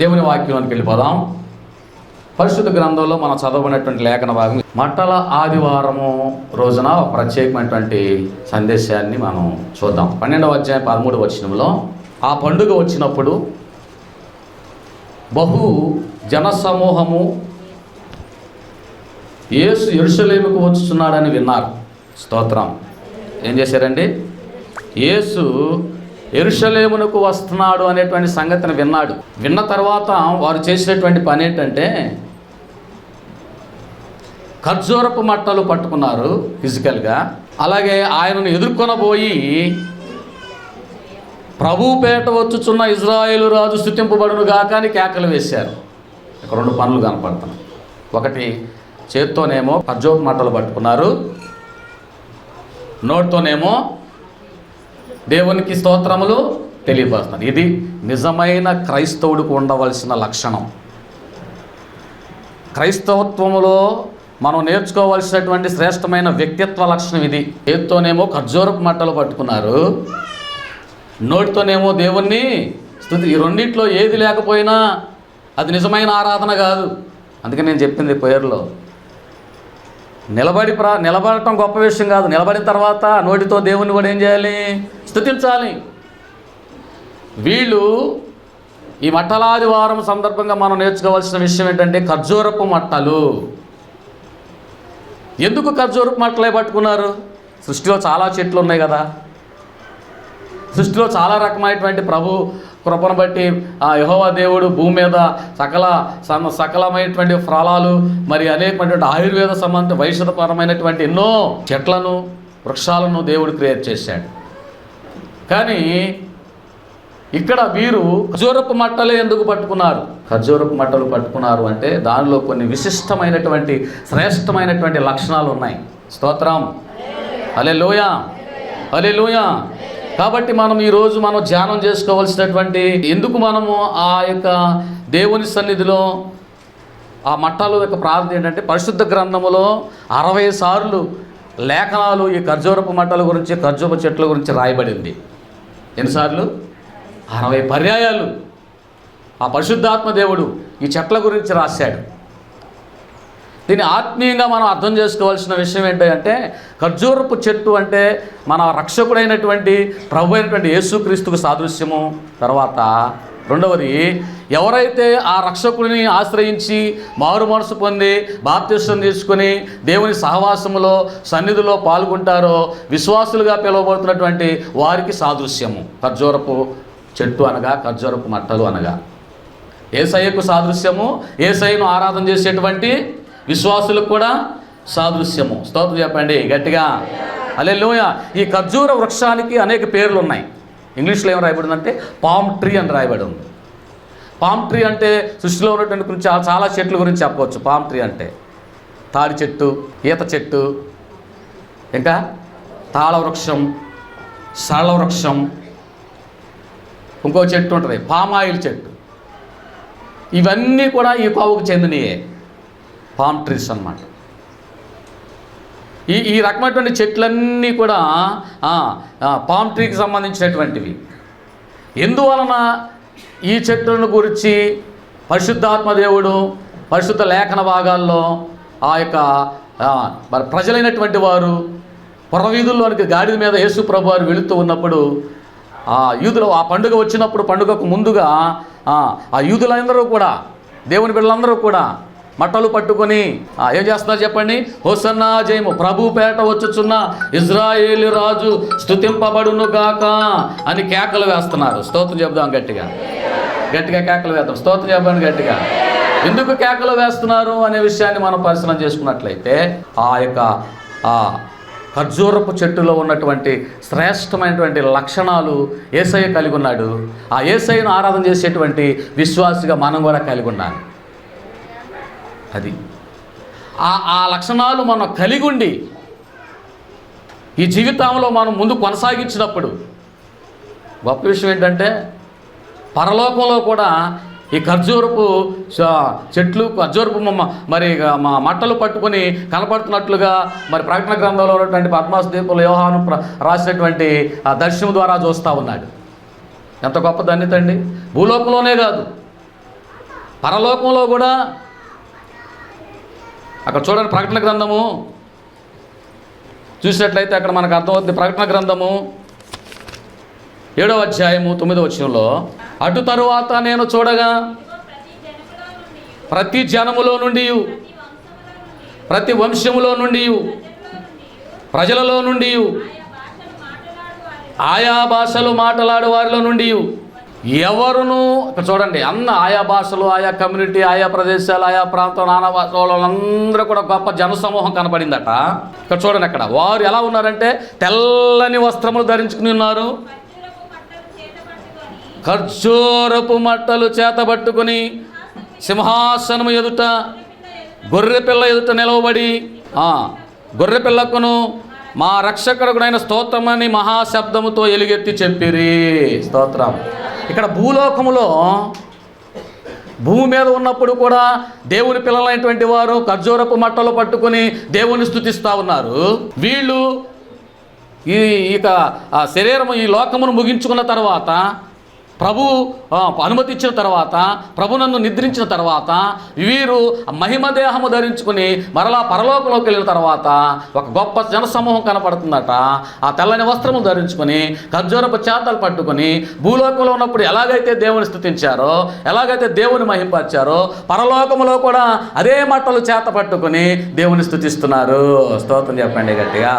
దేవుని వాక్యంలోకి వెళ్ళిపోదాం. పరిశుద్ధ గ్రంథంలో మనం చదవబడినటువంటి లేఖన భాగం మట్టల ఆదివారము రోజున ఒక ప్రత్యేకమైనటువంటి సందేశాన్ని మనం చూద్దాం. 12వ అధ్యాయం 13వ వచనంలో, ఆ పండుగ వచ్చినప్పుడు బహు జనసమూహము యేసు యెరూషలేముకు వచ్చుచున్నాడని విన్నారు. స్తోత్రం. ఏం చేశారండి? యేసు యెరూషలేమునకు వస్తున్నాడు అనేటువంటి సంగతిని విన్నాడు. విన్న తర్వాత వారు చేసినటువంటి పని ఏంటంటే, ఖర్జూరపు మట్టలు పట్టుకున్నారు ఫిజికల్గా. అలాగే ఆయనను ఎదుర్కొనబోయి ప్రభుపేట వచ్చుచున్న ఇజ్రాయేలు రాజు స్తుతింపబడును గాక అని కేకలు వేశారు. ఇక్కడ రెండు పనులు కనపడుతున్నాయి. ఒకటి, చేత్తోనేమో ఖర్జూరపు మట్టలు పట్టుకున్నారు, నోటితోనేమో దేవునికి స్తోత్రములు తెలియపరుస్తున్నారు. ఇది నిజమైన క్రైస్తవుడికి ఉండవలసిన లక్షణం. క్రైస్తవత్వములో మనం నేర్చుకోవలసినటువంటి శ్రేష్టమైన వ్యక్తిత్వ లక్షణం ఇది. చేత్తోనేమో ఖర్జూరపు మట్టలు పట్టుకున్నారు, నోటితోనేమో దేవుణ్ణి స్తుతి. ఈ రెండింటిలో ఏది లేకపోయినా అది నిజమైన ఆరాధన కాదు. అందుకని నేను చెప్పింది పేరులో, నిలబడటం గొప్ప విషయం కాదు. నిలబడిన తర్వాత నోటితో దేవుణ్ణి కూడా ఏం చేయాలి? స్తుతించాలి. వీళ్ళు ఈ మట్టలాదివారం సందర్భంగా మనం నేర్చుకోవాల్సిన విషయం ఏంటంటే, ఖర్జూరపు మట్టలు. ఎందుకు ఖర్జూరపు మట్టలే పట్టుకున్నారు? సృష్టిలో చాలా చెట్లు ఉన్నాయి కదా, సృష్టిలో చాలా రకమైనటువంటి ప్రభు కృపను బట్టి ఆ యెహోవా దేవుడు భూమి మీద సకలమైనటువంటి ఫలాలు, మరి అనేకమైనటువంటి ఆయుర్వేద సంబంధ వైషధపరమైనటువంటి ఎన్నో చెట్లను, వృక్షాలను దేవుడు క్రియేట్ చేశాడు. కానీ ఇక్కడ వీరు ఖర్జూరపు మట్టలే ఎందుకు పట్టుకున్నారు? ఖర్జూరపు మట్టలు పట్టుకున్నారు అంటే దానిలో కొన్ని విశిష్టమైనటువంటి శ్రేష్టమైనటువంటి లక్షణాలు ఉన్నాయి. స్తోత్రం. హల్లెలూయా, హల్లెలూయా. కాబట్టి మనం ఈరోజు ధ్యానం చేసుకోవాల్సినటువంటి, ఎందుకు మనము ఆ యొక్క దేవుని సన్నిధిలో ఆ మట్టలు యొక్క ప్రార్థన ఏంటంటే, పరిశుద్ధ గ్రంథములో 60 సార్లు లేఖనాలు ఈ ఖర్జూరపు మట్టల గురించి, ఖర్జూరపు చెట్ల గురించి రాయబడింది. ఎన్నిసార్లు? 60 పర్యాయాలు ఆ పరిశుద్ధాత్మ దేవుడు ఈ చెట్ల గురించి రాశాడు. దీన్ని ఆత్మీయంగా మనం అర్థం చేసుకోవాల్సిన విషయం ఏంటంటే, ఖర్జూరపు చెట్టు అంటే మన రక్షకుడైనటువంటి ప్రభు అయినటువంటి యేసుక్రీస్తుకు సాదృశ్యము. తర్వాత రెండవది, ఎవరైతే ఆ రక్షకుడిని ఆశ్రయించి మారు మనసు పొంది బాప్తిస్మం తీసుకుని దేవుని సహవాసములో సన్నిధిలో పాల్గొంటారో విశ్వాసులుగా పిలువబడుతున్నటువంటి వారికి సాదృశ్యము ఖర్జూరపు చెట్టు అనగా, ఖర్జూరపు మట్టలు అనగా. యేసయ్యకు సాదృశ్యము, యేసయ్యను ఆరాధన చేసేటువంటి విశ్వాసులకు కూడా సాదృశ్యము. స్తోత్రం చెప్పండి గట్టిగా. హల్లెలూయా. ఈ ఖర్జూర వృక్షానికి అనేక పేర్లు ఉన్నాయి. ఇంగ్లీష్లో ఏం రాయబడిందంటే పామ్ ట్రీ అని రాయబడి ఉంది. పామ్ ట్రీ అంటే సృష్టిలో ఉన్నటువంటి గురించి చాలా చెట్ల గురించి చెప్పవచ్చు. పామ్ ట్రీ అంటే తాడి చెట్టు, ఈత చెట్టు, ఇంకా తాళ వృక్షం, సరళ వృక్షం, ఇంకో చెట్టు ఉంటుంది పామాయిల్ చెట్టు. ఇవన్నీ కూడా ఈ కోవకు చెందినయే, పామ్ ట్రీస్ అన్నమాట. ఈ రకమైనటువంటి చెట్లన్నీ కూడా పామ్ ట్రీకి సంబంధించినటువంటివి. ఎందువలన ఈ చెట్లను గురించి పరిశుద్ధాత్మ దేవుడు పరిశుద్ధ లేఖన భాగాల్లో ఆ యొక్క మరి ప్రజలైనటువంటి వారు పురవీధుల్లోనికి గాడిద మీద యేసు ప్రభు వారు వెళుతూ ఉన్నప్పుడు, ఆ యూదులు ఆ పండుగ వచ్చినప్పుడు, పండుగకు ముందుగా ఆ యూదులందరూ కూడా, దేవుని బిడ్డలందరూ కూడా మట్టలు పట్టుకొని ఏం చేస్తున్నారు చెప్పండి? హోసన్నా జయము, ప్రభు పేట వచ్చుచున్న ఇజ్రాయేలు రాజు స్తుతింపబడును గాక అని కేకలు వేస్తున్నారు. స్తోత్రం చెప్దాం గట్టిగా, గట్టిగా కేకలు వేద్దాం. స్తోత్రం చెప్పాను గట్టిగా. ఎందుకు కేకలు వేస్తున్నారు అనే విషయాన్ని మనం పరిశీలన చేసుకున్నట్లయితే, ఆ యొక్క ఖర్జూరపు చెట్టులో ఉన్నటువంటి శ్రేష్టమైనటువంటి లక్షణాలు యేసయ్య కలిగి ఉన్నాడు. ఆ యేసయ్యను ఆరాధన చేసేటువంటి విశ్వాసిగా మనం కూడా కలిగి ఉండాలి. అది ఆ లక్షణాలు మనం కలిగి ఉండి ఈ జీవితంలో మనం ముందు కొనసాగించినప్పుడు గొప్ప విషయం ఏంటంటే, పరలోకంలో కూడా ఈ ఖర్జూరపు చెట్లు, ఖర్జూరపు మరి మట్టలు పట్టుకొని కనపడుతున్నట్లుగా మరి ప్రకటన గ్రంథంలో ఉన్నటువంటి పద్మాసు దీపంలో యోహాను రాసినటువంటి ఆ దర్శనం ద్వారా చూస్తూ ఉన్నాడు. ఎంత గొప్ప ధన్యత అండి! భూలోకంలోనే కాదు, పరలోకంలో కూడా అక్కడ చూడండి, ప్రకటన గ్రంథము చూసినట్లయితే అక్కడ మనకు అర్థమవుతుంది. ప్రకటన గ్రంథము 7వ అధ్యాయము 9వ వచనంలో, అటు తరువాత నేను చూడగా ప్రతి జనములో నుండి, ప్రతి వంశములో నుండి, ప్రజలలో నుండి, ఆయా భాషలు మాట్లాడు వారిలో నుండి ఎవరును, ఇక్కడ చూడండి, ఆయా భాషలు, ఆయా కమ్యూనిటీ, ఆయా ప్రదేశాలు, ఆయా ప్రాంతం, నానా వాళ్ళందరూ కూడా గొప్ప జనసమూహం కనపడిందట. ఇక్కడ చూడండి, అక్కడ వారు ఎలా ఉన్నారంటే తెల్లని వస్త్రములు ధరించుకుని ఉన్నారు, ఖర్జూరపు మట్టలు చేతబట్టుకుని సింహాసనము ఎదుట గొర్రెపిల్ల ఎదుట నిలవబడి గొర్రెపిల్లకును మా రక్షకుడునైన స్తోత్రమని మహాశబ్దముతో ఎలుగెత్తి చెప్పిరి. స్తోత్రం. ఇక్కడ భూలోకములో భూమి మీద ఉన్నప్పుడు కూడా దేవుని పిల్లలైనటువంటి వారు ఖర్జూరపు మట్టలు పట్టుకొని దేవుని స్తుతిస్తూ ఉన్నారు. వీళ్ళు ఇక శరీరము ఈ లోకమును ముగించుకున్న తర్వాత, ప్రభు అనుమతి ఇచ్చిన తర్వాత, ప్రభు నన్ను నిద్రించిన తర్వాత వీరు మహిమ దేహము ధరించుకుని మరలా పరలోకంలోకి వెళ్ళిన తర్వాత ఒక గొప్ప జనసమూహం కనపడుతుందట. ఆ తెల్లని వస్త్రము ధరించుకొని ఖర్జూరపు చేతలు పట్టుకొని భూలోకంలో ఉన్నప్పుడు ఎలాగైతే దేవుని స్తుతించారో, ఎలాగైతే దేవుని మహింపరిచారో, పరలోకములో కూడా అదే మట్టలు చేత పట్టుకొని దేవుని స్తుతిస్తున్నారు. స్తోత్రం చెప్పండి గట్టిగా.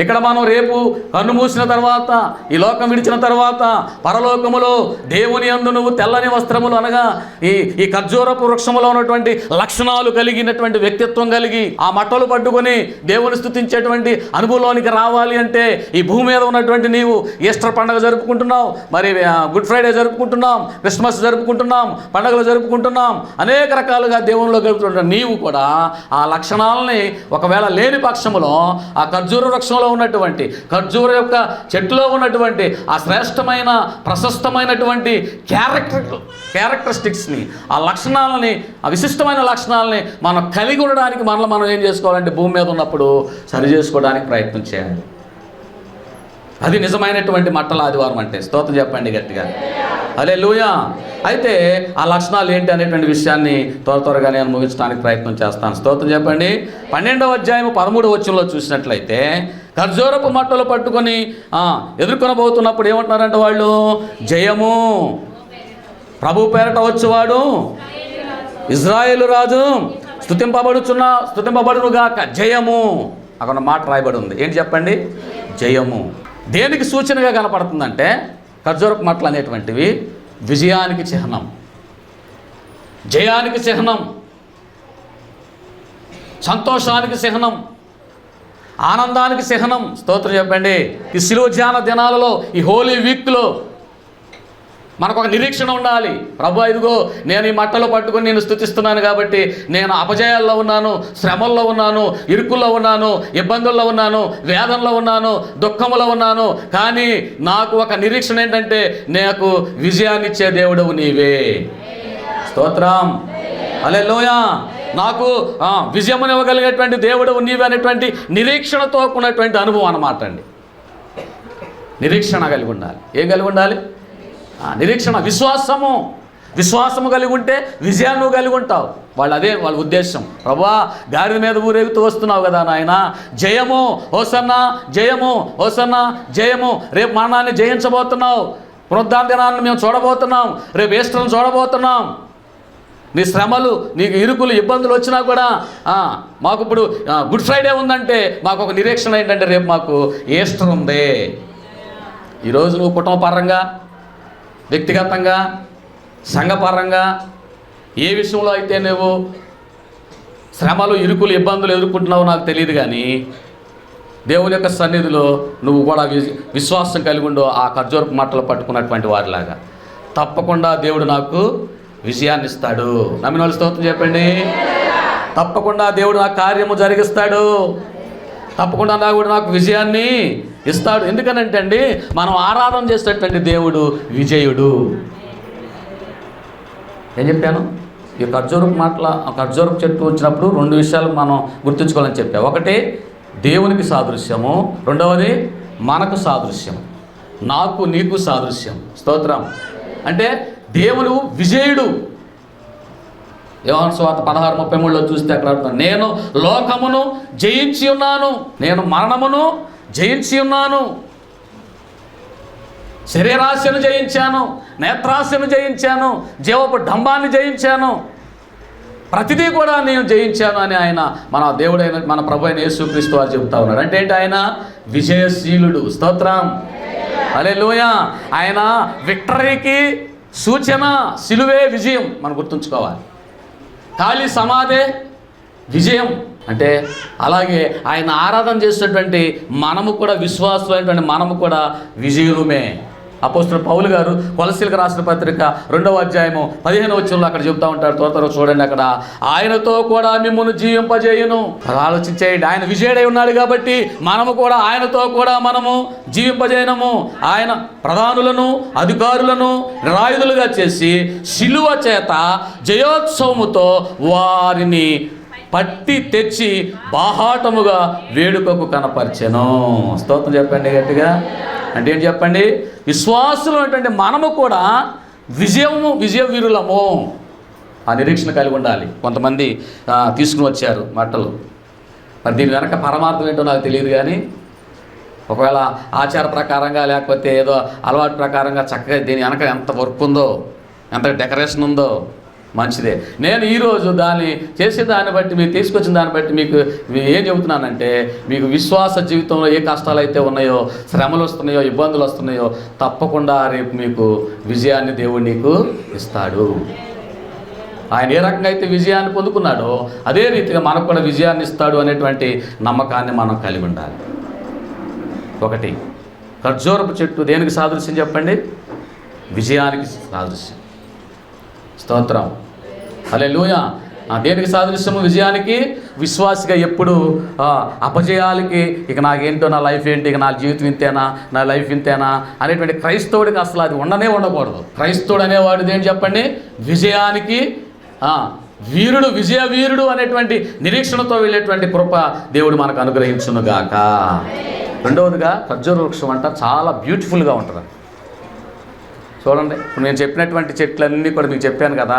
ఇక్కడ మనం రేపు కన్ను మూసిన తర్వాత, ఈ లోకం విడిచిన తర్వాత పరలోకములో దేవుని యందు నువ్వు తెల్లని వస్త్రములు అనగా ఈ ఖర్జూరపు వృక్షములో ఉన్నటువంటి లక్షణాలు కలిగినటువంటి వ్యక్తిత్వం కలిగి ఆ మట్టలు పట్టుకొని దేవుని స్తుతించేటువంటి అనుభవంలోనికి రావాలి అంటే ఈ భూమి మీద ఉన్నటువంటి నీవు ఈస్టర్ పండుగ జరుపుకుంటున్నావు, మరి గుడ్ ఫ్రైడే జరుపుకుంటున్నాం, క్రిస్మస్ జరుపుకుంటున్నాం, పండుగలు జరుపుకుంటున్నాం, అనేక రకాలుగా దేవునిలో గడుపుతుంటున్న నీవు కూడా ఆ లక్షణాలని ఒకవేళ లేని పక్షములో ఆ ఖర్జూర వృక్షంలో ఉన్నటువంటి ఖర్జూర యొక్క చెట్టులో ఉన్నటువంటి ఆ శ్రేష్టమైన ప్రశస్తమైనటువంటి క్యారెక్టరిస్టిక్స్ని, ఆ లక్షణాలని, ఆ విశిష్టమైన లక్షణాలని మనం కలిగి ఉండడానికి మనం ఏం చేసుకోవాలంటే భూమి మీద ఉన్నప్పుడు సరి చేసుకోవడానికి ప్రయత్నం చేయాలి. అది నిజమైనటువంటి మట్టల ఆదివారం అంటే. స్తోత్రం చెప్పండి గట్టిగా. హల్లెలూయా. అయితే ఆ లక్షణాలు ఏంటి అనేటువంటి విషయాన్ని త్వరగా నేను ముగించడానికి ప్రయత్నం చేస్తాను. స్తోత్రం చెప్పండి. 12వ అధ్యాయము 13వ వచనంలో చూసినట్లయితే ఖర్జూరపు మట్టలు పట్టుకొని ఎదుర్కొనబోతున్నప్పుడు ఏమంటున్నారంటే వాళ్ళు, జయము ప్రభు పేరట వచ్చేవాడు ఇజ్రాయేలు రాజు స్తుతింపబడునుగాక, జయము. అక్కడ మాట రాయబడి ఉంది. ఏంటి చెప్పండి? జయము. దేనికి సూచనగా కనపడుతుందంటే ఖర్జూరపు మట్టలు అనేటువంటివి విజయానికి చిహ్నం, జయానికి చిహ్నం, సంతోషానికి చిహ్నం, ఆనందానికి చిహ్నం. స్తోత్రం చెప్పండి. ఈ శిలువ ధ్యాన దినాలలో, ఈ హోలీ వీక్లో మనకు ఒక నిరీక్షణ ఉండాలి. ప్రభు, ఇదిగో నేను ఈ మట్టలు పట్టుకొని నేను స్తుతిస్తున్నాను కాబట్టి నేను అపజయాల్లో ఉన్నాను, శ్రమల్లో ఉన్నాను, ఇరుకుల్లో ఉన్నాను, ఇబ్బందుల్లో ఉన్నాను, వేదనలో ఉన్నాను, దుఃఖంలో ఉన్నాను, కానీ నాకు ఒక నిరీక్షణ ఏంటంటే నాకు విజయాన్ని ఇచ్చే దేవుడవు నీవే. స్తోత్రం. హల్లెలూయా. నాకు విజయమును ఇవ్వగలిగేటువంటి దేవుడవు నీవే అనేటువంటి నిరీక్షణతో ఉన్నటువంటి అనుభవం అన్నమాట అండి. నిరీక్షణ కలిగి ఉండాలి. ఏం కలిగి ఉండాలి? నిరీక్షణ, విశ్వాసము కలిగి ఉంటే విజయాన్ని నువ్వు కలిగి ఉంటావు. వాళ్ళ ఉద్దేశం. ప్రభువా, గాడిద మీద ఊరేగుతూ వస్తున్నావు కదా నాయన, జయము హోసన్నా, జయము హోసన్నా, జయము. రేపు మరణాన్ని జయించబోతున్నావు, పునరుద్ధాన దినాన్ని మేము చూడబోతున్నాం, రేపు ఈస్టర్ను చూడబోతున్నాం. నీ శ్రమలు, నీకు ఇరుకులు, ఇబ్బందులు వచ్చినా కూడా మాకు ఇప్పుడు గుడ్ ఫ్రైడే ఉందంటే మాకు ఒక నిరీక్షణ ఏంటంటే రేపు మాకు ఈస్టర్ ఉంది. ఈరోజు నువ్వు కుటుంబపరంగా, వ్యక్తిగతంగా, సంఘపరంగా ఏ విషయంలో అయితే నువ్వు శ్రమలు, ఇరుకులు, ఇబ్బందులు ఎదుర్కొంటున్నావో నాకు తెలియదు, కానీ దేవుని యొక్క సన్నిధిలో నువ్వు కూడా విశ్వాసం కలిగి ఉండు. ఆ ఖర్జూరపు మట్టలు పట్టుకున్నటువంటి వారిలాగా తప్పకుండా దేవుడు నాకు విజయాన్ని ఇస్తాడు. నమ్మిన వాళ్ళు స్తోత్రం చెప్పండి. తప్పకుండా దేవుడు నా కార్యము జరిగిస్తాడు, తప్పకుండా దేవుడు నాకు విజయాన్ని ఇస్తాడు. ఎందుకనంటే అండి, మనం ఆరాధన చేసేటటువంటి దేవుడు విజయుడు. ఏం చెప్పాను? ఈ ఖర్జూరపు చెట్టు వచ్చినప్పుడు 2 విషయాలు మనం గుర్తుంచుకోవాలని చెప్పా. ఒకటి దేవునికి సాదృశ్యము, రెండవది మనకు సాదృశ్యం, నాకు నీకు సాదృశ్యం. స్తోత్రం. అంటే దేవుడు విజయుడు, యోహాను సువార్త 16:33లో చూస్తే అక్కడ అంటున్నాను, నేను లోకమును జయించి ఉన్నాను, నేను మరణమును జయించి ఉన్నాను, శరీరాశను జయించాను, నేత్రాశను జయించాను, జీవపు డంబాన్ని జయించాను, ప్రతిదీ కూడా నేను జయించాను అని ఆయన మన దేవుడైన మన ప్రభు అయిన యేసుక్రీస్తు వారు చెబుతా ఉన్నాడు. అంటే ఏంటి? ఆయన విజయశీలుడు. స్తోత్రం, హల్లెలూయా. ఆయన విక్టరీకి సూచన సిలువే విజయం మనం గుర్తుంచుకోవాలి. ఖాళీ సమాధే విజయం. అంటే అలాగే ఆయన ఆరాధన చేసేటువంటి మనము కూడా, విశ్వాసులైనటువంటి మనము కూడా విజయులమే. అపోస్తలుడు పౌలు గారు కొలసీలకు రాసిన పత్రిక 2వ అధ్యాయము 15వ వచనంలో అక్కడ చెబుతూ ఉంటారు. త్వరగా చూడండి, అక్కడ ఆయనతో కూడా మిమ్మును జీవింపజేయును. ఆలోచించేయండి, ఆయన విజయుడై ఉన్నాడు కాబట్టి మనము కూడా ఆయనతో కూడా మనము జీవింపజేయనము. ఆయన ప్రధానులను అధికారులను నిరాయుధులుగా చేసి శిలువ చేత జయోత్సవముతో వారిని పట్టి తెచ్చి బాహాటముగా వేడుకకు కనపరిచెను. స్తోత్రం చెప్పండి గట్టిగా. అంటే ఏంటి చెప్పండి? విశ్వాసులు అంటే మనము కూడా విజయ వీరులము ఆ నిరీక్షణ కలిగి ఉండాలి. కొంతమంది తీసుకుని వచ్చారు మట్టలు. మరి దీని వెనక పరమార్థం ఏంటో నాకు తెలియదు, కానీ ఒకవేళ ఆచార ప్రకారంగా లేకపోతే ఏదో అలవాటు ప్రకారంగా చక్కగా దీని వెనక ఎంత వర్క్ ఉందో, ఎంత డెకరేషన్ ఉందో మంచిదే. నేను ఈరోజు దాన్ని చేసే దాన్ని బట్టి, మీరు తీసుకొచ్చిన దాన్ని బట్టి మీకు ఏం చెబుతున్నానంటే, మీకు విశ్వాస జీవితంలో ఏ కష్టాలు అయితే ఉన్నాయో, శ్రమలు వస్తున్నాయో, ఇబ్బందులు వస్తున్నాయో, తప్పకుండా రేపు మీకు విజయాన్ని దేవుడు నీకు ఇస్తాడు. ఆయన ఏ రకంగా అయితే విజయాన్ని పొందుకున్నాడో అదే రీతిగా మనకు కూడా విజయాన్ని ఇస్తాడు అనేటువంటి నమ్మకాన్ని మనం కలిగి ఉండాలి. ఒకటి, ఖర్జూరపు చెట్టు దేనికి సాదృశ్యం చెప్పండి? విజయానికి సాదృశ్యం. స్తోత్రం, హల్లెలూయా. దేనికి సాదృశ్యము? విజయానికి. విశ్వాసిగా ఎప్పుడు అపజయాలకి ఇక నాకేంటో, నా లైఫ్ ఏంటి, ఇక నా జీవితం ఇంతేనా, నా లైఫ్ ఇంతేనా అనేటువంటి క్రైస్తవుడికి అసలు అది ఉండకూడదు. క్రైస్తవుడు అనేవాడు ఏంటి చెప్పండి? విజయానికి వీరుడు, విజయ వీరుడు అనేటువంటి నిరీక్షణతో వెళ్ళేటువంటి కృప దేవుడు మనకు అనుగ్రహించునుగాక. రెండవదిగా, ఖర్జూర వృక్షం అంట చాలా బ్యూటిఫుల్గా ఉంటుంది. చూడండి, ఇప్పుడు నేను చెప్పినటువంటి చెట్లన్నీ కూడా మీకు చెప్పాను కదా.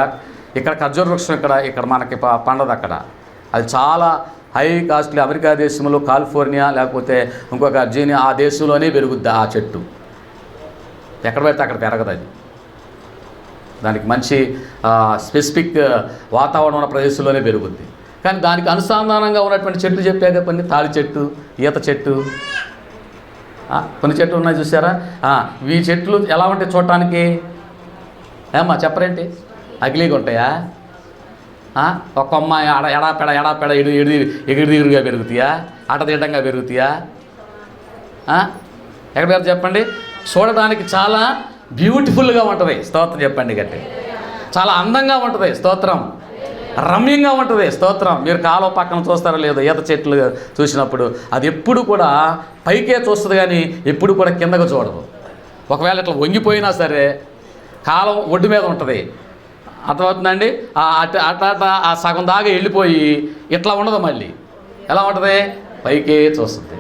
ఇక్కడ ఖర్జూర వృక్షం ఇక్కడ మనకి పండదు. అక్కడ అది చాలా హై కాస్ట్లీ. అమెరికా దేశంలో కాలిఫోర్నియా లేకపోతే ఇంకొక అర్జీనియా ఆ దేశంలోనే పెరుగుద్ది ఆ చెట్టు. ఎక్కడ పెడితే అక్కడ పెరగదు అది. దానికి మంచి స్పెసిఫిక్ వాతావరణం ఉన్న ప్రదేశంలోనే పెరుగుద్ది. కానీ దానికి అనుసంధానంగా ఉన్నటువంటి చెట్లు చెప్పాక కొన్ని తాడి చెట్టు, ఈత చెట్టు, కొన్ని చెట్లు ఉన్నాయి చూసారా. ఈ చెట్లు ఎలా ఉంటాయి చూడటానికి? ఏమ్మా చెప్పరేంటి? అగిలిగా ఉంటాయా? ఒక కొమ్మ ఎడాపెడ ఎగిరిదిగురుగా పెరుగుతాయా? అటదిడ్డంగా పెరుగుతాయా? ఎక్కడ పెరుగుతాయి చెప్పండి? చూడడానికి చాలా బ్యూటిఫుల్గా ఉంటుంది. స్తోత్రం చెప్పండి గట్టి. చాలా అందంగా ఉంటుంది. స్తోత్రం. రమ్యంగా ఉంటుంది. స్తోత్రం. మీరు కాలువ పక్కన చూస్తారో లేదో, ఈత చెట్లు చూసినప్పుడు అది ఎప్పుడు కూడా పైకే చూస్తుంది, కానీ ఎప్పుడు కూడా కిందకు చూడదు. ఒకవేళ ఇట్లా వంగిపోయినా సరే కాలం ఒడ్డు మీద ఉంటుంది. అర్థమవుతుందండి? అట్లా ఆ సగం దాకా వెళ్ళిపోయి ఇట్లా ఉండదు. మళ్ళీ ఎలా ఉంటుంది? పైకే చూస్తుంది.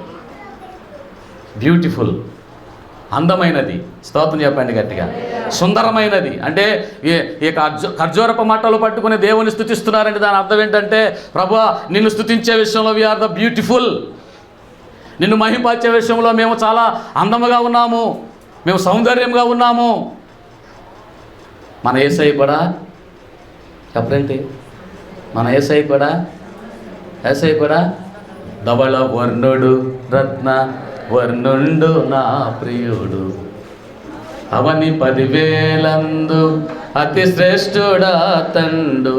బ్యూటిఫుల్, అందమైనది. స్తోత్రం చెప్పండి గట్టిగా. సుందరమైనది. అంటే ఈ ఖర్జూరపు మట్టలు పట్టుకుని దేవుని స్తుతిస్తున్నారంటే దాని అర్థం ఏంటంటే, ప్రభువా నిన్ను స్తుతించే విషయంలో వి ఆర్ ద బ్యూటిఫుల్. నిన్ను మహింపరిచే విషయంలో మేము చాలా అందముగా ఉన్నాము, మేము సౌందర్యంగా ఉన్నాము. మన యేసయ్య కూడా చెప్పరేంటి? మన యేసయ్య కూడా ధవళ వర్ణుడు, రత్న వర్ణుండు నా ప్రియుడు, అవని 10,000 అతి శ్రేష్ఠుడా తండు,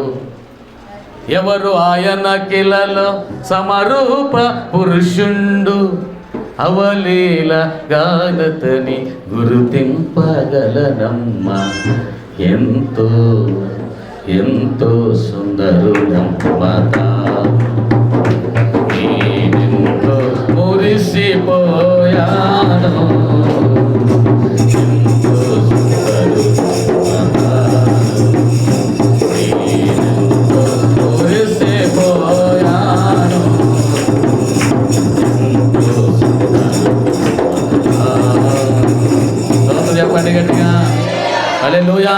ఎవరు ఆయన కిలలో సమరూప పురుషుండు, అవలీల గానతని గుర్తింపగలనమ్మ, ఎంతో ఎంతో సుందరుడమ్మతా, నేనెంతో మురిసిపోయాను, ఎంతో సుందరుడమ్మతా, నేనెంతో మురిసిపోయాను, ఎంతో సుందరుడమ్మతా. చెప్పండి గట్టిగా హల్లెలూయా.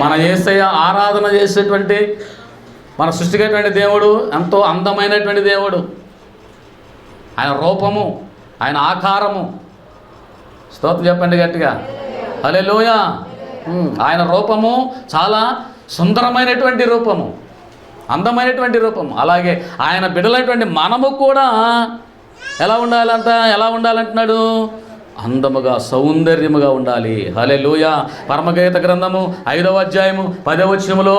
మన యేసయ్య ఆరాధన చేసేటువంటి మన సృష్టికైనటువంటి దేవుడు ఎంతో అందమైనటువంటి దేవుడు. ఆయన రూపము, ఆయన ఆకారము, స్తోత్రం చెప్పండి గట్టిగా, హల్లెలూయా. ఆయన రూపము చాలా సుందరమైనటువంటి రూపము, అందమైనటువంటి రూపము. అలాగే ఆయన బిడ్డలైనటువంటి మనము కూడా ఎలా ఉండాలంటున్నాడు? అందముగా, సౌందర్యముగా ఉండాలి. హల్లెలూయా. పరమగీత గ్రంథము 5వ అధ్యాయము 10వ వచనములో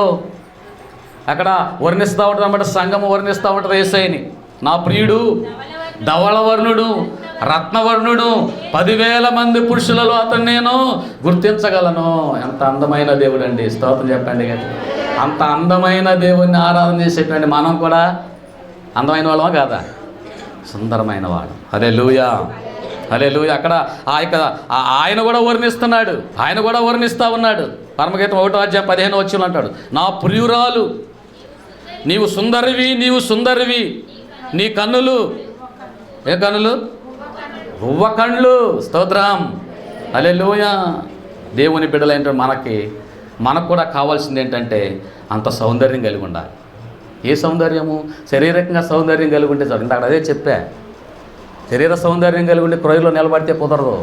అక్కడ వర్ణిస్తూ ఉంటుంది అన్నమాట. సంఘము వర్ణిస్తూ ఉంటుంది యేసయ్యని. నా ప్రియుడు ధవళవర్ణుడు, రత్నవర్ణుడు, 10,000 మంది పురుషులలో అతను నేను గుర్తించగలను. ఎంత అందమైన దేవుడు అండి, స్తోత్రం చెప్పండి. అంత అందమైన దేవుణ్ణి ఆరాధన చేసేటువంటి మనం కూడా అందమైన వాళ్ళమా కాదా? సుందరమైన వాడు. హల్లెలూయా, హల్లెలూయా. అక్కడ ఆయన కూడా వర్ణిస్తున్నాడు, ఆయన కూడా వర్ణిస్తూ ఉన్నాడు. పరమగీతం 1వ అధ్యాయం 15వ వచనం అంటాడు, నా ప్రియురాలు నీవు సుందరివి, నీవు సుందరివి, నీ కన్నులు ఏ కన్నులు? గువ్వ కళ్ళు. స్తోత్రం, హల్లెలూయా. దేవుని బిడ్డలైన మనకు కూడా కావాల్సింది ఏంటంటే అంత సౌందర్యం కలిగి ఉండాలి. ఏ సౌందర్యము? శారీరకంగా సౌందర్యం కలిగి ఉంటే చాలు. ఇందాక అదే చెప్పా, శరీర సౌందర్యం కలిగి ఉండి క్రొయ్యలో నిలబడితే కుదరదు.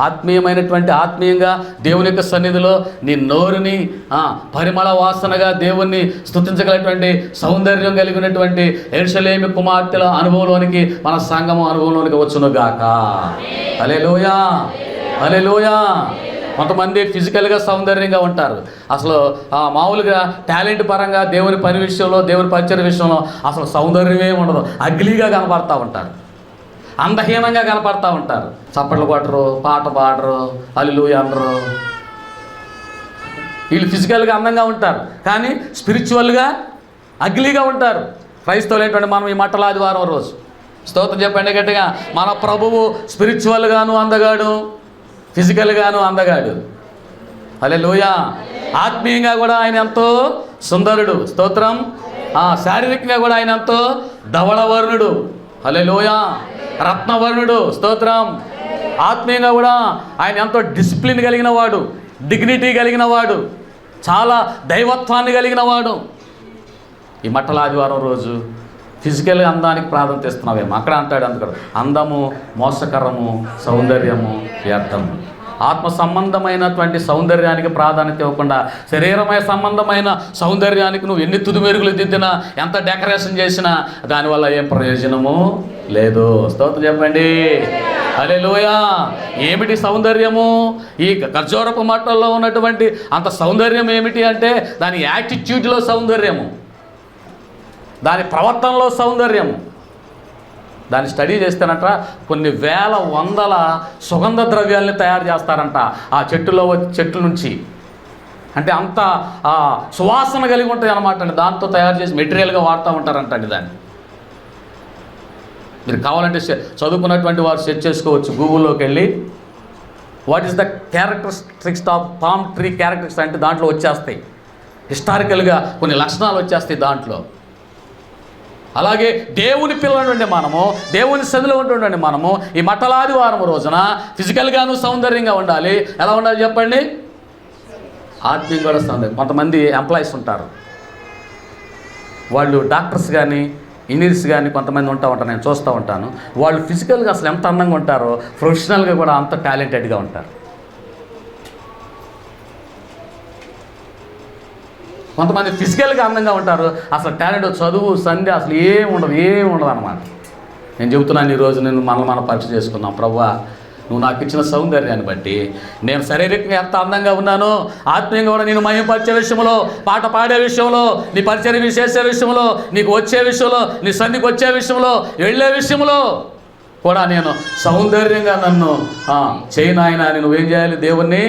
ఆత్మీయంగా దేవుని యొక్క సన్నిధిలో నీ నోరుని పరిమళ వాసనగా దేవుణ్ణి స్తుతించగలిగినటువంటి సౌందర్యం కలిగినటువంటి యెరూషలేము కుమార్తెల అనుభవంలోనికి మన సంఘము అనుభవంలోనికి వచ్చును గాక. హల్లెలూయా, హల్లెలూయా. కొంతమంది ఫిజికల్గా సౌందర్యంగా ఉంటారు, అసలు మామూలుగా టాలెంట్ పరంగా దేవుని పని విషయంలో, దేవుని పరిచయ విషయంలో అసలు సౌందర్యమే ఉండదు. అగ్లీగా కనపడతా ఉంటారు, అందహీనంగా కనపడతా ఉంటారు. చప్పట్లు కొట్టరు, పాట పాడరు, హల్లెలూయా అనరు. వీళ్ళు ఫిజికల్గా అందంగా ఉంటారు కానీ స్పిరిచువల్గా అగ్లీగా ఉంటారు. క్రైస్తవులైనటువంటి మనం ఈ మట్టల ఆదివారం రోజు స్తోత్రం చెప్పండి గట్టిగా, మన ప్రభువు స్పిరిచువల్గాను అందగాడు, ఫిజికల్గాను అందగాడు. హల్లెలూయా. ఆత్మీయంగా కూడా ఆయన ఎంతో సుందరుడు. స్తోత్రం. శారీరకంగా కూడా ఆయన ఎంతో ధవళవర్ణుడు. హల్లెలూయా. రత్నవర్ణుడు. స్తోత్రం. ఆత్మీయంగా కూడా ఆయన ఎంతో డిసిప్లిన్ కలిగిన వాడు, డిగ్నిటీ కలిగిన వాడు, చాలా దైవత్వాన్ని కలిగిన వాడు. ఈ మట్టల ఆదివారం రోజు ఫిజికల్గా అందానికి ప్రాధాన్యత ఇస్తున్నావేమో. అక్కడ అంటాడు అందుకడు, అందము మోసకరము, సౌందర్యము వ్యర్థము. ఆత్మ సంబంధమైనటువంటి సౌందర్యానికి ప్రాధాన్యత ఇవ్వకుండా శరీరమయ సంబంధమైన సౌందర్యానికి నువ్వు ఎన్ని తుది మెరుగులు దిద్దినా, ఎంత డెకరేషన్ చేసినా దానివల్ల ఏం ప్రయోజనము లేదు. స్తోత్రం చెప్పండి, హల్లెలూయా. ఏమిటి సౌందర్యము? ఈ ఖర్జూరపు మట్టల్లో ఉన్నటువంటి అంత సౌందర్యం ఏమిటి అంటే దాని యాటిట్యూడ్లో సౌందర్యము, దాని ప్రవర్తనలో సౌందర్యము. దాన్ని స్టడీ చేస్తేనట కొన్ని వేల వందల సుగంధ ద్రవ్యాలని తయారు చేస్తారంట ఆ చెట్ల నుంచి. అంటే అంత సువాసన కలిగి ఉంటాయి అన్నమాట అండి. దాంతో తయారు చేసి మెటీరియల్గా వాడుతూ ఉంటారంట అండి. దాన్ని మీరు కావాలంటే చదువుకున్నటువంటి వారు సెర్చ్ చేసుకోవచ్చు గూగుల్లోకి వెళ్ళి. What is the characteristics of palm tree characteristics అంటే దాంట్లో వచ్చేస్తాయి. హిస్టారికల్గా కొన్ని లక్షణాలు వచ్చేస్తాయి దాంట్లో. అలాగే దేవుని పిల్లలు మనము, దేవుని సన్నిధిలో ఉంటుండండి మనము ఈ మట్టల ఆదివారం రోజున ఫిజికల్గాను సౌందర్యంగా ఉండాలి. ఎలా ఉండాలి చెప్పండి? ఆత్మీయంగా కూడా సౌందర్యం. కొంతమంది ఎంప్లాయీస్ ఉంటారు, వాళ్ళు డాక్టర్స్ కానీ ఇంజనీర్స్ కానీ కొంతమంది ఉంటారు, నేను చూస్తూ ఉంటాను. వాళ్ళు ఫిజికల్గా అసలు ఎంత అందంగా ఉంటారో ప్రొఫెషనల్గా కూడా అంత టాలెంటెడ్గా ఉంటారు. కొంతమంది ఫిజికల్గా అందంగా ఉంటారు, అసలు టాలెంట్, చదువు, సంధ్య అసలు ఏమి ఉండదు అన్నమాట. నేను చెబుతున్నాను ఈరోజు నేను మనం పరీక్ష చేసుకున్నాం. ప్రభువా, నువ్వు నాకు ఇచ్చిన సౌందర్యాన్ని బట్టి నేను శారీరకంగా ఎంత అందంగా ఉన్నానో ఆత్మీయంగా కూడా నేను మహిమపరిచే విషయంలో, పాట పాడే విషయంలో, నీ పరిచర్య చేసే విషయంలో, నీకు వచ్చే విషయంలో, నీ సన్నిధికి వచ్చే విషయంలో, వెళ్ళే విషయంలో కూడా నేను సౌందర్యంగా నన్ను చేయనాయన అని నువ్వేం చేయాలి? దేవుణ్ణి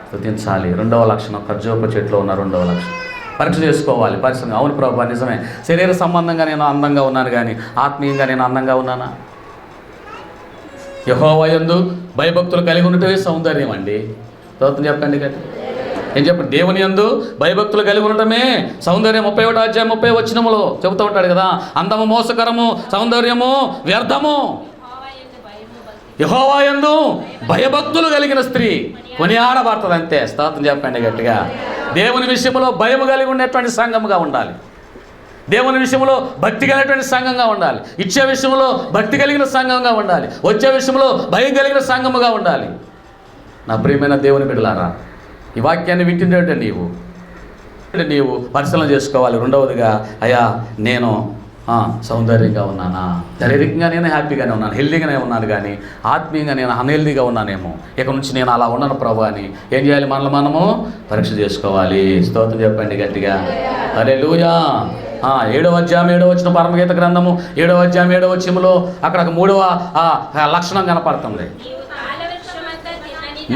స్తుతించాలి. 2వ లక్షణం ఖర్జూరపు చెట్లో ఉన్న 2వ లక్షణం పరీక్ష చేసుకోవాలి. పరిశ్రమ అవును ప్రభు నిజమే, శరీర సంబంధంగా నేను అందంగా ఉన్నాను కానీ ఆత్మీయంగా నేను అందంగా ఉన్నానా? యెహోవా యందు భయభక్తులు కలిగి ఉండటమే సౌందర్యం అండి. స్తోత్రం చెప్పండి కదా. ఏం చెప్పండి? దేవుని యందు భయభక్తులు కలిగి ఉండటమే సౌందర్యం. 31వ అధ్యాయం 30వ వచనములో చెబుతూ ఉంటాడు కదా, అందము మోసకరము, సౌందర్యము వ్యర్థము. యెహోవా యందు భయభక్తులు కలిగిన స్త్రీ కొనియాడబడుతుంది అంతే. స్తోత్రం చెప్పండి గట్టిగా. దేవుని విషయంలో భయము కలిగి ఉండేటువంటి సంఘముగా ఉండాలి. దేవుని విషయంలో భక్తి కలిగినటువంటి సంఘంగా ఉండాలి. ఇచ్చే విషయంలో భక్తి కలిగిన సంఘంగా ఉండాలి. వచ్చే విషయంలో భయం కలిగిన సంఘముగా ఉండాలి. నా ప్రియమైన దేవుని బిడ్డలారా, ఈ వాక్యాన్ని వింటుంటే నీవు పరిశీలన చేసుకోవాలి. రెండవదిగా, అయ్యా నేను సౌందర్యంగా ఉన్నానా, శారీరకంగా నేను హ్యాపీగానే ఉన్నాను, హెల్దీగానే ఉన్నాను, కానీ ఆత్మీయంగా నేను అన్హెల్దీగా ఉన్నానేమో, ఇక నుంచి నేను అలా ఉన్నాను ప్రభు అని ఏం చేయాలి? మనము పరీక్ష చేసుకోవాలి. స్తోత్రం చెప్పండి గట్టిగా, హల్లెలూయా. 7వ అధ్యాయం 7వ వచనం, పరమగీత గ్రంథము 7వ అధ్యాయం 7వ వచనంలో అక్కడ 3వ లక్షణం కనపడుతుంది.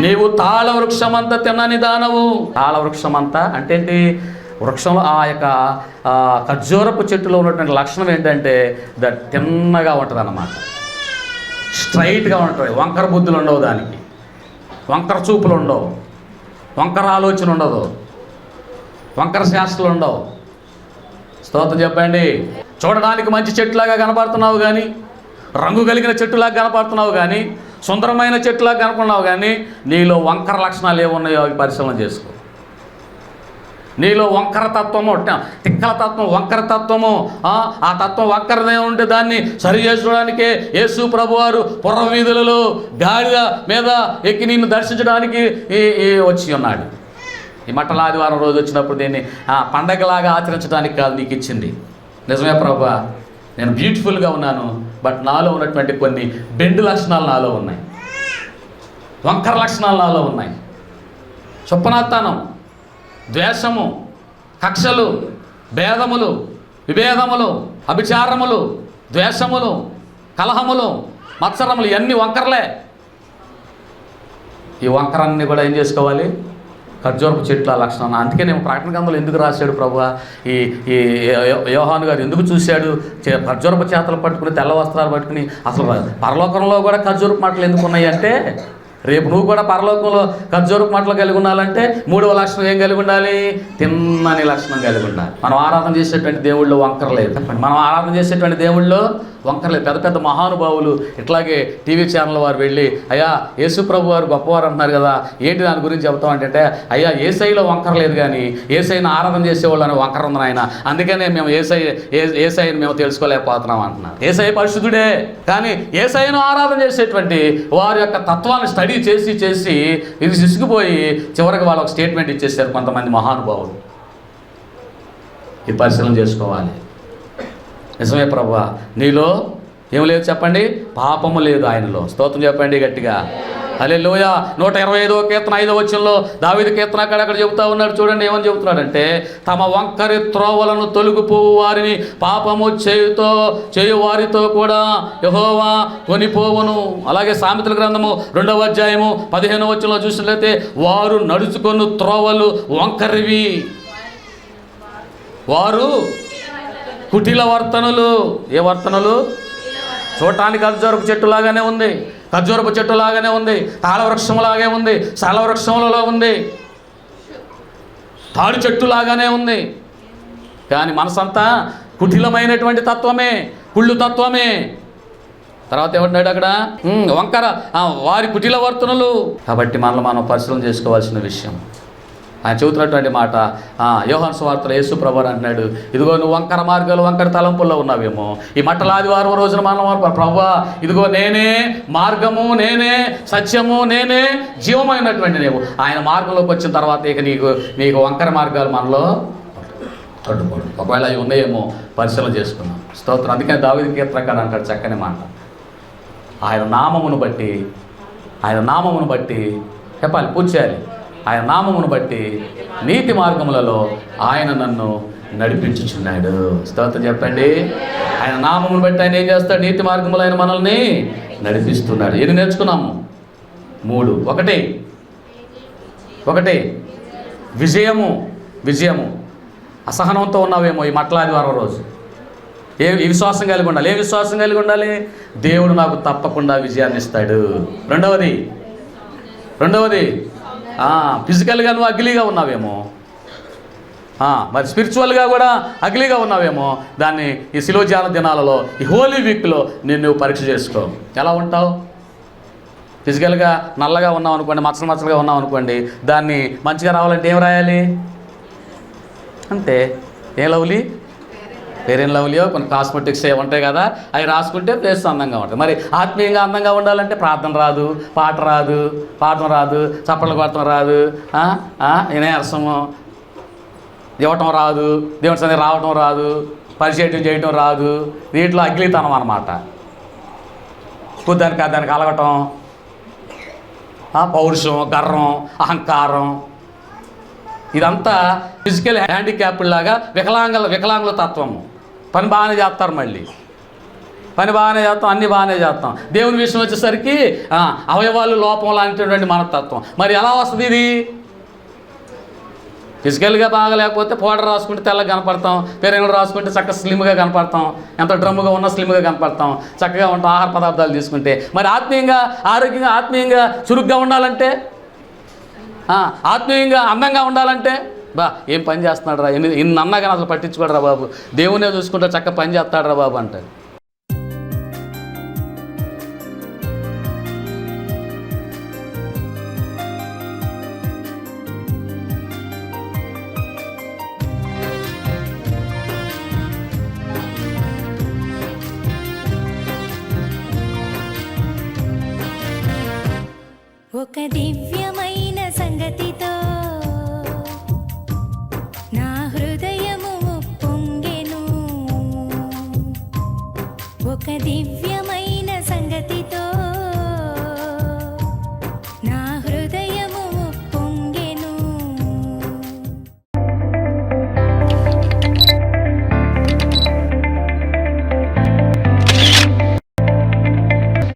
నీవు తాళ వృక్షమంతా తిన్నని దానవు. తాళ వృక్షమంతా అంటే ఏంటి? వృక్షంలో ఆ యొక్క ఖర్జూరపు చెట్టులో ఉన్నటువంటి లక్షణం ఏంటంటే తిన్నగా ఉంటుంది అన్నమాట. స్ట్రైట్గా ఉంటుంది. వంకర బుద్ధులు ఉండవు, దానికి వంకర చూపులు ఉండవు, వంకర ఆలోచన ఉండదు, వంకర శాస్త్రాలు ఉండవు. స్తోత్రం చెప్పండి. చూడడానికి మంచి చెట్టులాగా కనపడుతున్నావు కానీ, రంగు కలిగిన చెట్టులాగా కనపడుతున్నావు కానీ, సుందరమైన చెట్టులాగా కనపడుతున్నావు కానీ, నీలో వంకర లక్షణాలు ఏమున్నాయో అవి పరిశీలన చేసుకో. నీలో వంకర తత్వము, తిక్కల తత్వం, వంకర తత్వము, ఆ తత్వం వంకరనే ఉంటే దాన్ని సరి చేసుకోవడానికే యేసు ప్రభువారు పుర్ర వీధులలో గాడిద మీద ఎక్కి నిన్ను దర్శించడానికి వచ్చి ఉన్నాడు. ఈ మట్టల ఆదివారం రోజు వచ్చినప్పుడు దీన్ని పండగలాగా ఆచరించడానికి కాదు నీకు ఇచ్చింది. నిజమే ప్రభువా, నేను బ్యూటిఫుల్గా ఉన్నాను, బట్ నాలో ఉన్నటువంటి కొన్ని బెండు లక్షణాలు నాలో ఉన్నాయి, వంకర లక్షణాలు నాలో ఉన్నాయి. చొప్పనాత్తానం, ద్వేషము, కక్షలు, భేదములు, విభేదములు, అభిచారములు, ద్వేషములు, కలహములు, మత్సరములు, ఇవన్నీ వంకరలే. ఈ వంకరాన్ని కూడా ఏం చేసుకోవాలి? ఖర్జూరపు చెట్ల లక్షణం. అందుకే నేను ప్రకటన గ్రంథంలో ఎందుకు రాశాడు ప్రభువా? ఈ యోహాను గారు ఎందుకు చూశాడు? ఖర్జూరపు చేతలు పట్టుకుని, తెల్ల వస్త్రాలు పట్టుకుని, అసలు పరలోకంలో కూడా ఖర్జూరపు మాటలు ఎందుకు ఉన్నాయి అంటే, రేపు నువ్వు కూడా పరలోకంలో ఖర్జూరపు మాటలు కలిగి ఉండాలంటే 3వ లక్షణం ఏం కలిగి ఉండాలి? తిన్నని లక్షణం కలిగి ఉండాలి. మనం ఆరాధన చేసేటువంటి దేవుళ్ళు వంకరలేదు. మనం ఆరాధన చేసేటువంటి దేవుళ్ళు వంకరలేదు. పెద్ద పెద్ద మహానుభావులు ఇట్లాగే టీవీ ఛానల్ వారు వెళ్ళి, అయ్యా యేసు ప్రభు వారు గొప్పవారు అంటున్నారు కదా, ఏంటి దాని గురించి చెప్తామంటే, అయ్యా ఏసైలో వంకరలేదు కానీ ఏసైని ఆరాధన చేసేవాళ్ళు అని వంకర ఉంది ఆయన, అందుకనే మేము ఏసైని మేము తెలుసుకోలేకపోతున్నాం అంటున్నారు. ఏసై పరిశుద్ధుడే, కానీ ఏసైను ఆరాధన చేసేటువంటి వారి యొక్క తత్వాన్ని స్టడీ చేసి ఇది సిసుకుపోయి చివరికి వాళ్ళు ఒక స్టేట్మెంట్ ఇచ్చేసారు కొంతమంది మహానుభావులు. ఇది పరిశీలన చేసుకోవాలి. నిజమే ప్రభువా, నీలో ఏం లేదు చెప్పండి? పాపము లేదు ఆయనలో. స్తోత్రం చెప్పండి గట్టిగా, హల్లెలూయా. 125వ కీర్తన 5వ వచనంలో దావీదు కీర్తన అక్కడ చెబుతా ఉన్నాడు. చూడండి ఏమని చెబుతున్నాడంటే, తమ వంకరి త్రోవలను తొలగిపోవు వారిని పాపము చేయు వారితో కూడా యెహోవా కొనిపోవును. అలాగే సామెతల గ్రంథము 2వ అధ్యాయము 15వ వచనంలో చూసినట్లయితే, వారు నడుచుకొను త్రోవలు వంకరివి, వారు కుటిల వర్తనులు. ఏ వర్తనులు? చూడటానికి ఖర్జూరపు చెట్టులాగానే ఉంది, ఖర్జూరపు చెట్టులాగానే ఉంది, తాళవృక్షంలాగే ఉంది, సరళవృక్షములలో ఉంది, తాడు చెట్టులాగానే ఉంది, కానీ మనసంతా కుటిలమైనటువంటి తత్వమే, కుళ్ళు తత్వమే. తర్వాత ఏమంటాడు అక్కడ? వంకర వారి కుటిల వర్తనులు. కాబట్టి మనం పరిశీలన చేసుకోవాల్సిన విషయం. ఆయన చెబుతున్నటువంటి మాట యోహాను సువార్తలో యేసు ప్రభువు అంటున్నాడు, ఇదిగో నువ్వు వంకర మార్గాలు, వంకర తలంపుల్లో ఉన్నావేమో. ఈ మట్టల ఆదివారం రోజున మనం ప్రభువా, ఇదిగో నేనే మార్గము, నేనే సత్యము, నేనే జీవమైనటువంటి నీవు. ఆయన మార్గంలోకి వచ్చిన తర్వాత ఇక నీకు వంకర మార్గాలు మనలో అడ్డుపడు. ఒకవేళ అవి ఉన్నాయేమో పరిశీలన చేసుకున్నాం. స్తోత్రం. అందుకని దావీదు కీర్తనకారుడు అంటాడు చక్కని మాట, ఆయన నామమును బట్టి చెప్పాలి, పూజ చేయాలి. ఆయన నామమును బట్టి నీతి మార్గములలో ఆయన నన్ను నడిపించుచున్నాడు. స్తోత్రం చెప్పండి. ఆయన నామమును బట్టి ఆయన ఏం చేస్తాడు? నీతి మార్గములో ఆయన మనల్ని నడిపిస్తున్నాడు. ఏది నేర్చుకున్నాము? 3. ఒకటి విజయము. అసహనంతో ఉన్నావేమో ఈ మట్టల ఆదివారం రోజు. ఏ విశ్వాసం కలిగి ఉండాలి? ఏ విశ్వాసం కలిగి ఉండాలి? దేవుడు నాకు తప్పకుండా విజయాన్ని ఇస్తాడు. రెండవది ఫిజికల్గా నువ్వు అగ్లీగా ఉన్నావేమో, మరి స్పిరిచువల్గా కూడా అగ్లీగా ఉన్నావేమో. దాన్ని ఈ శిలోజాన దినాలలో, ఈ హోలీ వీక్లో నువ్వు పరీక్ష చేసుకో. ఎలా ఉంటావు? ఫిజికల్గా నల్లగా ఉన్నావు అనుకోండి, మచ్చలుగా ఉన్నావు అనుకోండి, దాన్ని మంచిగా రావాలంటే ఏం రాయాలి? అంటే ఏ లవ్లీ ఫెయిర్ అండ్ లవ్లీయో కొన్ని కాస్మెటిక్స్ ఏ ఉంటాయి కదా, అవి రాసుకుంటే ఫేస్ అందంగా ఉంటుంది. మరి ఆత్మీయంగా అందంగా ఉండాలంటే ప్రార్థన రాదు, పాట రాదు, పాడటం రాదు, చప్పట్లు కొట్టడం రాదు, నీరసము ఇవ్వటం రాదు, దేవుని సన్నిధికి రావటం రాదు, పరిచయం చేయటం రాదు. దీంట్లో అగ్లితనం అన్నమాట. దానికి అలగటం, పౌరుషం, గర్వం, అహంకారం, ఇదంతా ఫిజికల్ హ్యాండిక్యాప్డ్ లాగా వికలాంగుల తత్వము. పని బాగానే చేస్తారు, మళ్ళీ పని బాగానే చేస్తాం, అన్నీ బాగానే చేస్తాం. దేవుని విషయం వచ్చేసరికి అవయవాలు లోపం లాంటిటువంటి మనస్తత్వం. మరి ఎలా వస్తుంది ఇది? ఫిజికల్గా బాగలేకపోతే పౌడర్ రాసుకుంటే తెల్లగా కనపడతాం, పెరుగులు రాసుకుంటే చక్కగా స్లిమ్గా కనపడతాం, ఎంత డ్రమ్ముగా ఉన్నా స్లిమ్గా కనపడతాం, చక్కగా ఉంటాం ఆహార పదార్థాలు తీసుకుంటే. మరి ఆత్మీయంగా ఆరోగ్యంగా ఆత్మీయంగా చురుగ్గా ఉండాలంటే, ఆత్మీయంగా అందంగా ఉండాలంటే ఏం పని చేస్తున్నాడు రా, ఇన్ని అన్నా కానీ అసలు పట్టించుకోడు రా బాబు, దేవునే చూసుకుంటే చక్కగా పని చేస్తాడు రా బాబు అంటే. ఒక దివ్యమైన సంగతితో నా హృదయము పొంగెను. ఒక దివ్య